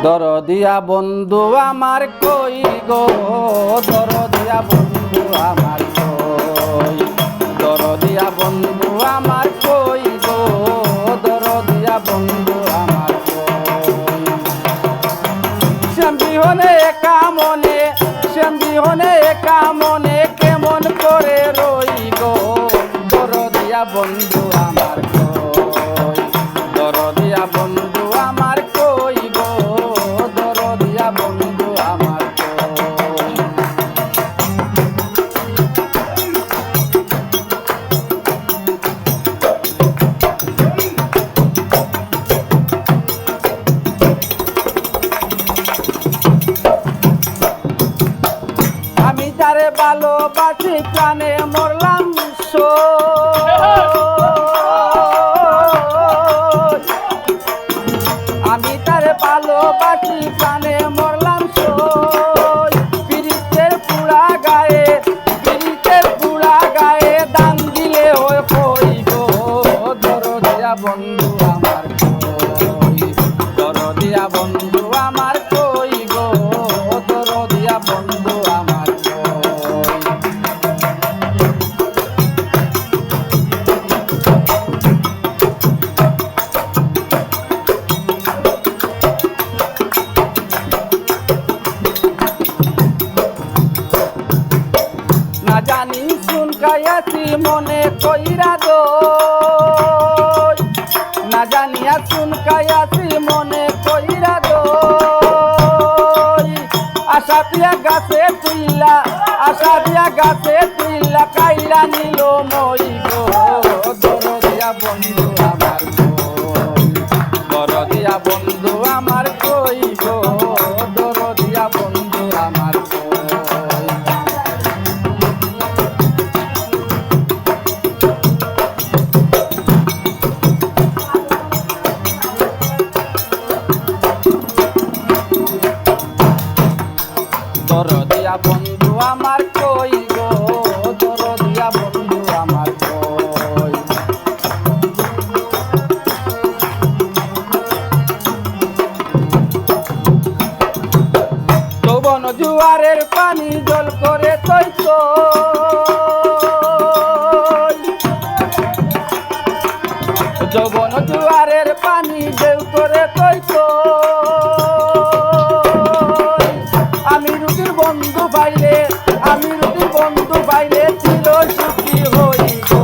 দরদিয়া বন্ধু আমার কই গো, দরদিয়া বন্ধু আমার কই, দরদিয়া বন্ধু আমার কই গো, দরদিয়া বন্ধু আমার কই। শ্যাম বিহনে একা মনে, শ্যাম বিহনে একা মনে কেমন করে রই গো, দরদিয়া বন্ধু আমার কই, দরদিয়া বন্ধু আমার কই গো, দরদিয়া বন্ধু আমার কই। আমি যারে ভালোবাসি প্রাণে মরলাম আমি তারে ভালোবাসি প্রাণে মরলাম পিরিতের পুরা গায়ে, পিরিতের পুরা গায়ে দান দিলে হয় কই গো, দরদিয়া বন্ধু আমার কই, দরদিয়া বন্ধু আমার কই গো, দরদিয়া বন্ধু আমার কই। না জানি শুন কায়াছি মনে কইরা দো, না জানিয়া শুন কায়াছি মনে কইরা দো, আশা দিয়া গাছে তুইলা, আশা দিয়া গাছে তুইলা কাইলা নিল মই গো, দরদিয়া বন্ধু আমার কই, দরদিয়া বন্ধু আমার কই গো, দরদিয়া বন্ধু আমার কই। দরদিয়া বন্ধু আমার কই গো, দরদিয়া বন্ধু আমার কই। যৌবন জুয়ারের পানি জল করে তৈ তৈ, যৌবন জুয়ারের পানি ঢেউ করে তৈ তৈ। আমি রুটির বন্ধু পাইলে, আমি রুটির বন্ধু পাইলে চির সুখী হই গো,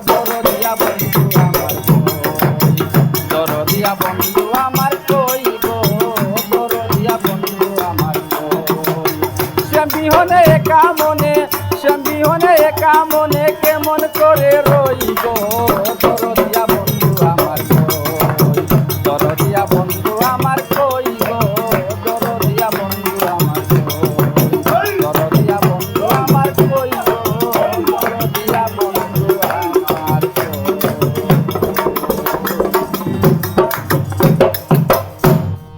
দরদিয়া বন্ধু আমার কই, দরদিয়া বন্ধু আমার কই গো, দরদিয়া বন্ধু আমার কই। শ্যাম বিহনে একা মনে, শ্যাম বিহনে একা মনে কেমন করে রই গো, দরদিয়া বন্ধু আমার কই, দরদিয়া বন্ধু